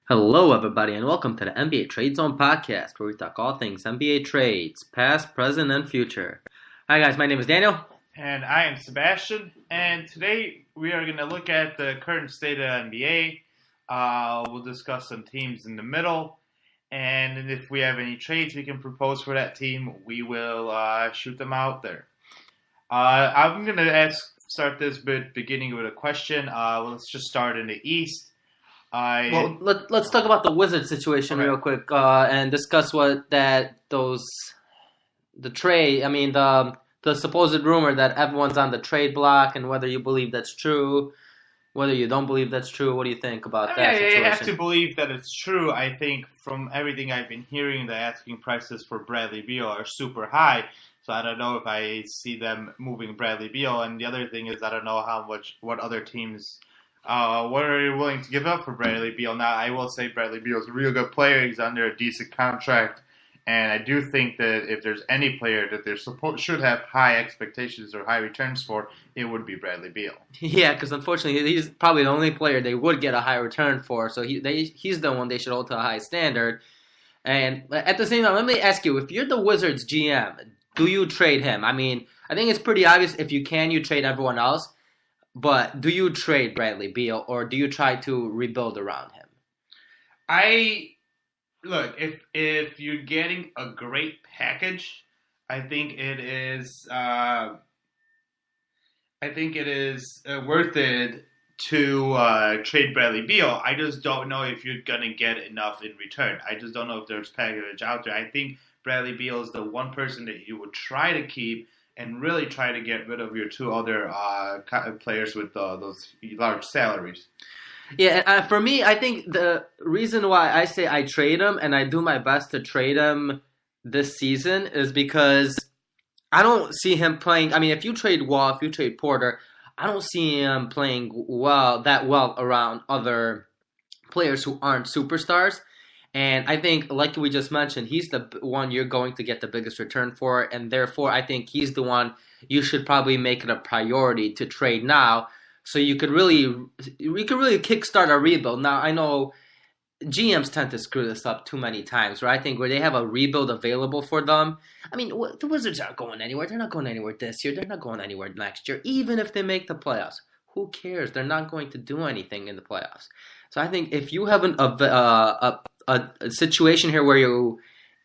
Hello, everybody, and welcome to the NBA Trade Zone podcast, where we talk all things NBA trades, past, present, and future. Hi, guys. My name is Daniel. And I am Sebastian. And today we are going to look at the current state of the NBA. We'll discuss some teams in the middle. And if we have any trades we can propose for that team, we will shoot them out there. I'm going to start this beginning with a question. Let's just start in the East. Let's talk about the Wizards situation real quick and discuss the supposed rumor that everyone's on the trade block and whether you believe that's true, whether you don't believe that's true. What do you think about that situation? I have to believe that it's true. I think from everything I've been hearing, the asking prices for Bradley Beal are super high. So I don't know if I see them moving Bradley Beal. And the other thing is I don't know what other teams... what are you willing to give up for Bradley Beal? Now, I will say Bradley Beal is a real good player. He's under a decent contract. And I do think that if there's any player that they should have high expectations or high returns for, it would be Bradley Beal. Yeah, because unfortunately, he's probably the only player they would get a high return for. So he's the one they should hold to a high standard. And at the same time, let me ask you, if you're the Wizards GM, do you trade him? I mean, I think it's pretty obvious if you can, you trade everyone else. But do you trade Bradley Beal or do you try to rebuild around him? Look, if you're getting a great package, I think it is worth it to trade Bradley Beal. I just don't know if you're gonna get enough in return. I just don't know if there's package out there. I think Bradley Beal is the one person that you would try to keep and really try to get rid of your two other players with those large salaries. Yeah, for me, I think the reason why I say I trade him and I do my best to trade him this season is because I don't see him playing. I mean, if you trade Wall, if you trade Porter, I don't see him playing that well around other players who aren't superstars. And I think, like we just mentioned, he's the one you're going to get the biggest return for. And therefore, I think he's the one you should probably make it a priority to trade now. So we could really kickstart a rebuild. Now, I know GMs tend to screw this up too many times, right? I think where they have a rebuild available for them. I mean, the Wizards aren't going anywhere. They're not going anywhere this year. They're not going anywhere next year. Even if they make the playoffs, who cares? They're not going to do anything in the playoffs. So I think if you have a situation here where you're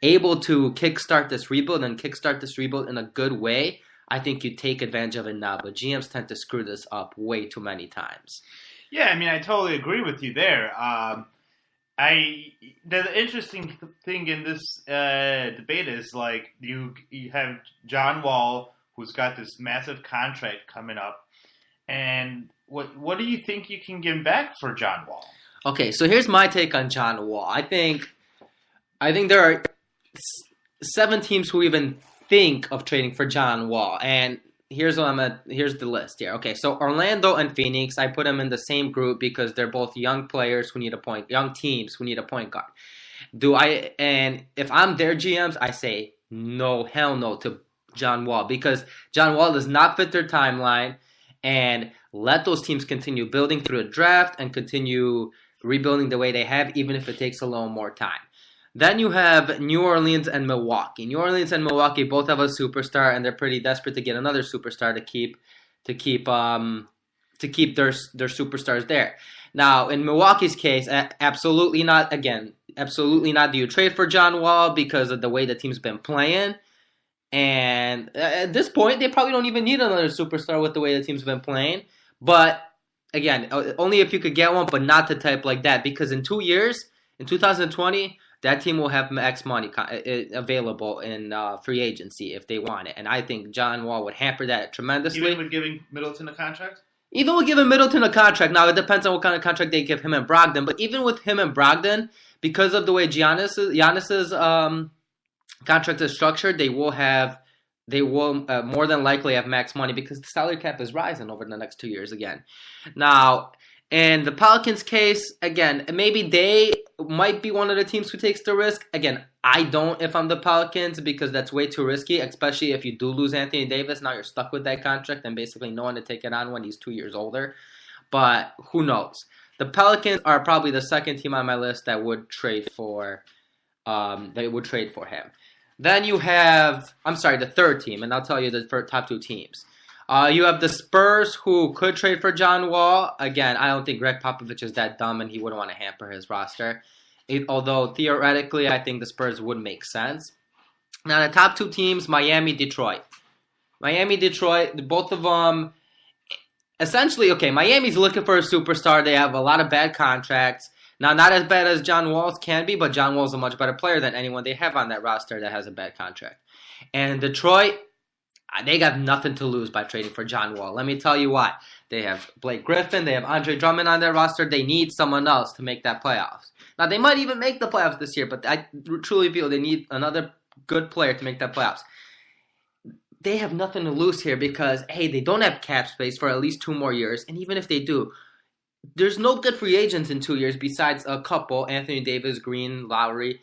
able to kickstart this rebuild in a good way, I think you take advantage of it now. But GMs tend to screw this up way too many times. Yeah, I mean, I totally agree with you there. The interesting thing in this debate is like you have John Wall, who's got this massive contract coming up, and what do you think you can get back for John Wall? Okay, so here's my take on John Wall. I think there are 7 teams who even think of trading for John Wall, and here's the list here. Okay, so Orlando and Phoenix, I put them in the same group because they're both young players who need young teams who need a point guard. And if I'm their GMs, I say no, hell no to John Wall because John Wall does not fit their timeline, and let those teams continue building through a draft and continue rebuilding the way they have, even if it takes a little more time. Then you have New Orleans and Milwaukee. New Orleans and Milwaukee both have a superstar, and they're pretty desperate to get another superstar to keep their superstars there. Now, in Milwaukee's case, absolutely not. Again, absolutely not. Do you trade for John Wall because of the way the team's been playing? And at this point, they probably don't even need another superstar with the way the team's been playing. But again, only if you could get one, but not the type like that. Because in 2 years, in 2020, that team will have max money available in free agency if they want it. And I think John Wall would hamper that tremendously. Even with giving Middleton a contract? Even with giving Middleton a contract. Now, it depends on what kind of contract they give him and Brogdon. But even with him and Brogdon, because of the way Giannis's contract is structured, they will more than likely have max money because the salary cap is rising over the next 2 years again. Now, in the Pelicans case, again, maybe they might be one of the teams who takes the risk. Again, I don't if I'm the Pelicans because that's way too risky, especially if you do lose Anthony Davis. Now you're stuck with that contract and basically no one to take it on when he's 2 years older. But who knows? The Pelicans are probably the second team on my list that would trade for him. Then you have, I'm sorry, the third team, and I'll tell you the top two teams. You have the Spurs, who could trade for John Wall. Again, I don't think Greg Popovich is that dumb, and he wouldn't want to hamper his roster. Although, theoretically, I think the Spurs would make sense. Now, the top two teams, Miami, Detroit. Miami, Detroit, both of them, essentially, okay, Miami's looking for a superstar. They have a lot of bad contracts. Now, not as bad as John Wall's can be, but John Wall's a much better player than anyone they have on that roster that has a bad contract. And Detroit, they got nothing to lose by trading for John Wall. Let me tell you why. They have Blake Griffin. They have Andre Drummond on their roster. They need someone else to make that playoffs. Now, they might even make the playoffs this year, but I truly feel they need another good player to make that playoffs. They have nothing to lose here because, hey, they don't have cap space for at least 2 more years. And even if they do, there's no good free agents in 2 years besides a couple, Anthony Davis, Green, Lowry.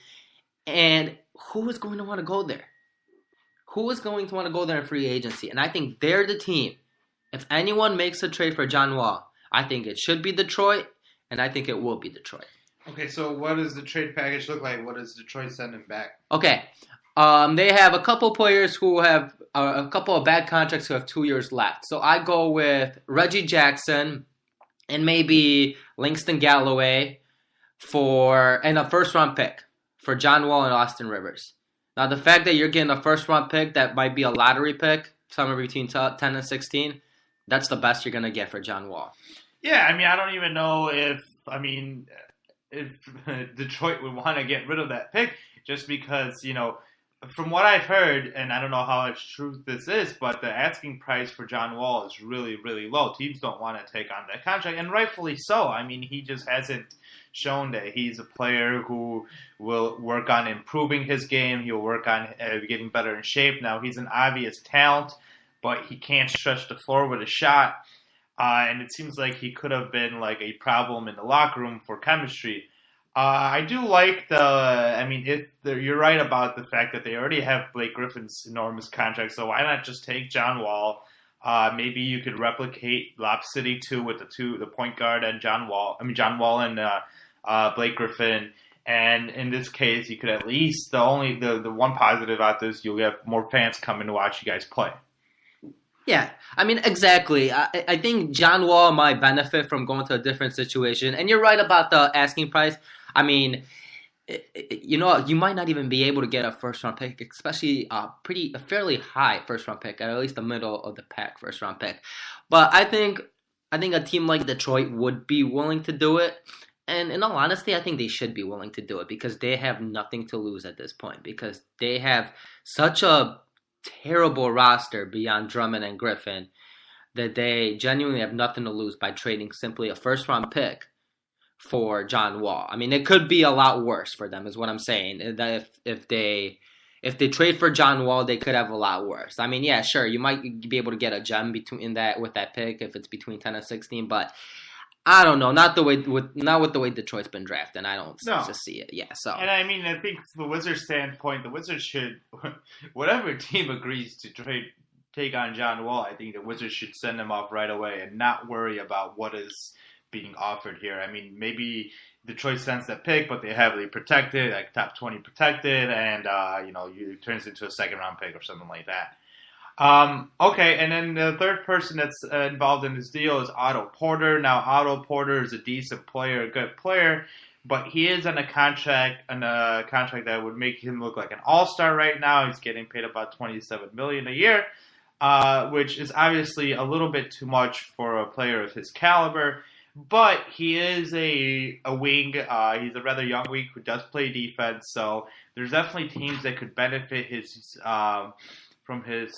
And who is going to want to go there? Who is going to want to go there in free agency? And I think they're the team. If anyone makes a trade for John Wall, I think it should be Detroit, and I think it will be Detroit. Okay, so what does the trade package look like? What does Detroit send him back? Okay, they have a couple players who have a couple of bad contracts who have 2 years left. So I go with Reggie Jackson and maybe Langston Galloway and a first-round pick for John Wall and Austin Rivers. Now, the fact that you're getting a first-round pick that might be a lottery pick, somewhere between 10 and 16, that's the best you're going to get for John Wall. Yeah, I mean, I don't even know if Detroit would want to get rid of that pick just because, from what I've heard, and I don't know how much truth this is, but the asking price for John Wall is really, really low. Teams don't want to take on that contract, and rightfully so. I mean, he just hasn't shown that he's a player who will work on improving his game. He'll work on getting better in shape. Now, he's an obvious talent, but he can't stretch the floor with a shot. And it seems like he could have been like a problem in the locker room for chemistry. I do like you're right about the fact that they already have Blake Griffin's enormous contract, so why not just take John Wall? Maybe you could replicate Lob City 2 with the point guard and John Wall and Blake Griffin. And in this case, you could at least, the one positive about this, you'll get more fans coming to watch you guys play. Yeah, I mean, exactly. I think John Wall might benefit from going to a different situation. And you're right about the asking price. I mean, you might not even be able to get a first-round pick, especially a fairly high first-round pick, at least the middle of the pack first-round pick. But I think a team like Detroit would be willing to do it. And in all honesty, I think they should be willing to do it because they have nothing to lose at this point because they have such a terrible roster beyond Drummond and Griffin that they genuinely have nothing to lose by trading simply a first-round pick for John Wall. I mean, it could be a lot worse for them, is what I'm saying. That if they trade for John Wall, they could have a lot worse. I mean, yeah, sure, you might be able to get a gem with that pick if it's between 10 and 16, but I don't know. Not with the way Detroit's been drafted. I don't just see it. Yeah. So. And I mean, I think from the Wizards' standpoint, the Wizards should, whatever team agrees to take on John Wall, I think the Wizards should send him off right away and not worry about what is being offered here. I mean, maybe Detroit sends that pick, but they heavily protected, like top 20 protected, and it turns into a second-round pick or something like that. Okay, and then the third person that's involved in this deal is Otto Porter. Now, Otto Porter is a decent player, a good player, but he is on a contract that would make him look like an all-star right now. He's getting paid about $27 million a year, which is obviously a little bit too much for a player of his caliber. But he is a wing. He's a rather young wing who does play defense. So there's definitely teams that could benefit from his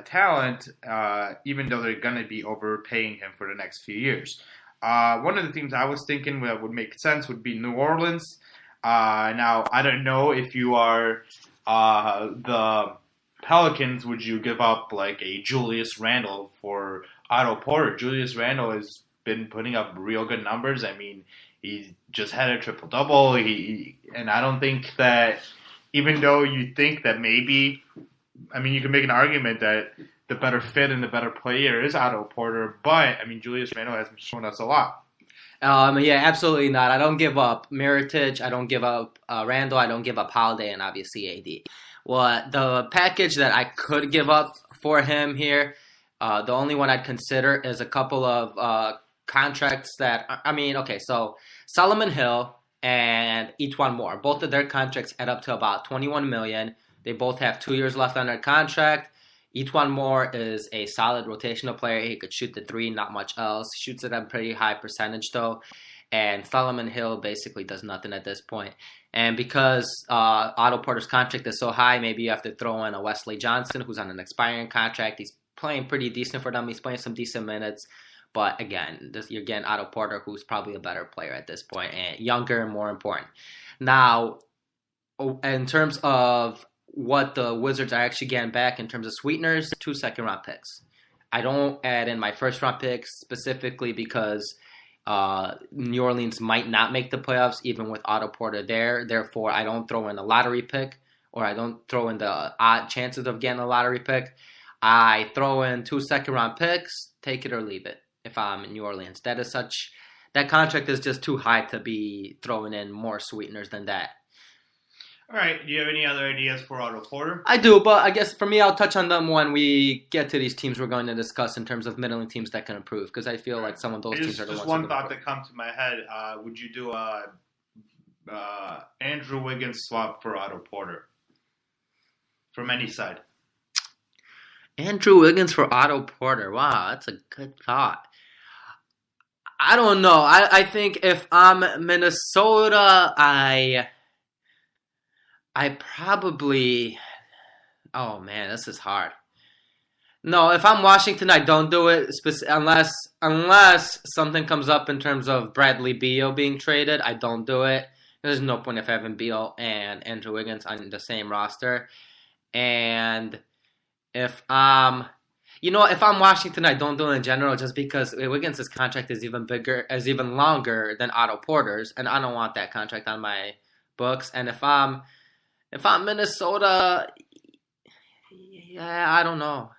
talent, even though they're going to be overpaying him for the next few years. One of the teams I was thinking that would make sense would be New Orleans. Now, I don't know if you are the Pelicans, would you give up like a Julius Randle for Otto Porter? Julius Randle has been putting up real good numbers. I mean, he just had a triple-double. And I don't think that, even though you think that maybe, I mean, you can make an argument that the better fit and the better player is Otto Porter, but, I mean, Julius Randle has shown us a lot. Yeah, absolutely not. I don't give up Mirotic. I don't give up Randall. I don't give up Holiday, and obviously AD. Well, the package that I could give up for him here, the only one I'd consider is a couple of contracts that I mean. Okay, so Solomon Hill and Etwan Moore, both of their contracts add up to about 21 million. They both have 2 years left on their contract. Etwan Moore is a solid rotational player. He could shoot the three, not much else. Shoots it at a pretty high percentage though. And Solomon Hill basically does nothing at this point. And because Otto Porter's contract is so high, maybe you have to throw in a Wesley Johnson who's on an expiring contract. He's playing pretty decent for them. He's playing some decent minutes. But again, you're getting Otto Porter, who's probably a better player at this point and younger and more important. Now, in terms of what the Wizards are actually getting back in terms of sweeteners, 2 second-round picks. I don't add in my first-round picks specifically because New Orleans might not make the playoffs even with Otto Porter there. Therefore, I don't throw in a lottery pick or I don't throw in the odd chances of getting a lottery pick. I throw in 2 second-round picks, take it or leave it if I'm in New Orleans. That contract is just too high to be throwing in more sweeteners than that. All right. Do you have any other ideas for Otto Porter? I do, but I guess for me, I'll touch on them when we get to these teams we're going to discuss in terms of middling teams that can improve, because I feel like some of those teams are the ones. Just one thought that comes to my head: would you do a Andrew Wiggins swap for Otto Porter from any side? Andrew Wiggins for Otto Porter. Wow, that's a good thought. I don't know. I think if I'm Minnesota, I probably. Oh man, this is hard. No, if I'm Washington, I don't do it unless something comes up in terms of Bradley Beal being traded. I don't do it. There's no point of having Beal and Andrew Wiggins on the same roster. And if I'm Washington, I don't do it in general just because Wiggins' contract is even longer than Otto Porter's, and I don't want that contract on my books. And if I'm Minnesota, yeah, I don't know.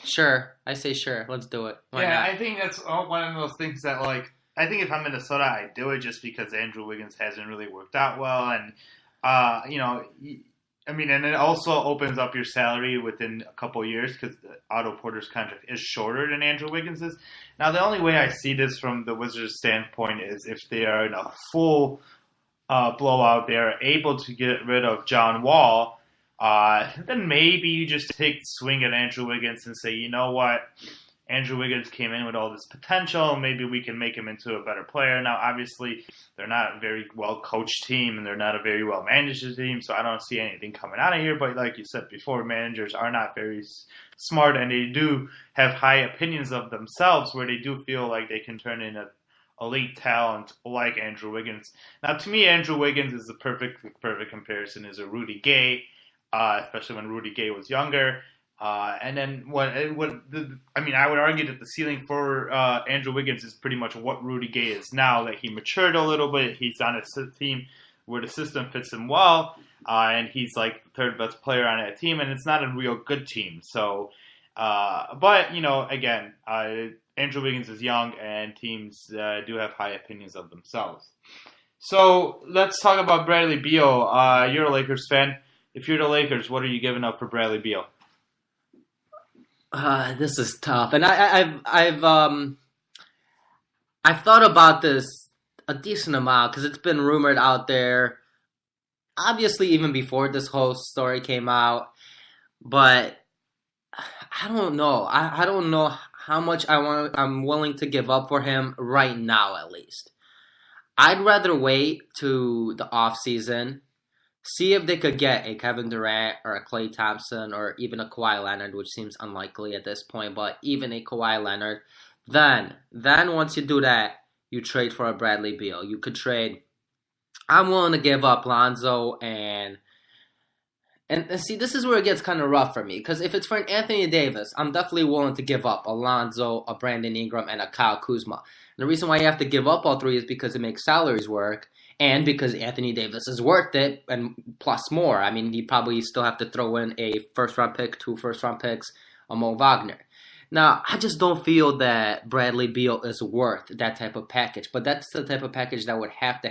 Sure. I say sure. Let's do it. Why not? I think that's one of those things that, like, I think if I'm Minnesota, I do it just because Andrew Wiggins hasn't really worked out well. And, and it also opens up your salary within a couple of years because Otto Porter's contract is shorter than Andrew Wiggins's. Now, the only way I see this from the Wizards' standpoint is if they are in a full blowout, they are able to get rid of John Wall, then maybe you just take the swing at Andrew Wiggins and say, you know what, Andrew Wiggins came in with all this potential, maybe we can make him into a better player. Now, obviously, they're not a very well-coached team, and they're not a very well-managed team, so I don't see anything coming out of here. But like you said before, managers are not very smart, and they do have high opinions of themselves where they do feel like they can turn in a elite talent like Andrew Wiggins. Now, to me, Andrew Wiggins is the perfect comparison is a Rudy Gay, especially when Rudy Gay was younger. And then I would argue that the ceiling for Andrew Wiggins is pretty much what Rudy Gay is now. That he matured a little bit. He's on a team where the system fits him well, and he's like the third best player on that team. And it's not a real good team. So, again, Andrew Wiggins is young, and teams do have high opinions of themselves. So let's talk about Bradley Beal. You're a Lakers fan. If you're the Lakers, what are you giving up for Bradley Beal? This is tough, and I've thought about this a decent amount because it's been rumored out there. Obviously, even before this whole story came out, but I don't know. I don't know how much I'm willing to give up for him right now. At least, I'd rather wait to the off season. See if they could get a Kevin Durant or a Klay Thompson or even a Kawhi Leonard, which seems unlikely at this point, but even a Kawhi Leonard. Then once you do that, you trade for a Bradley Beal. You could trade. I'm willing to give up Lonzo and see, this is where it gets kind of rough for me, because if it's for an Anthony Davis, I'm definitely willing to give up a Lonzo, a Brandon Ingram, and a Kyle Kuzma. And the reason why you have to give up all three is because it makes salaries work. And because Anthony Davis is worth it, and plus more. I mean, you probably still have to throw in a first-round pick, 2 first-round picks, a Mo Wagner. Now, I just don't feel that Bradley Beal is worth that type of package, but that's the type of package that would have to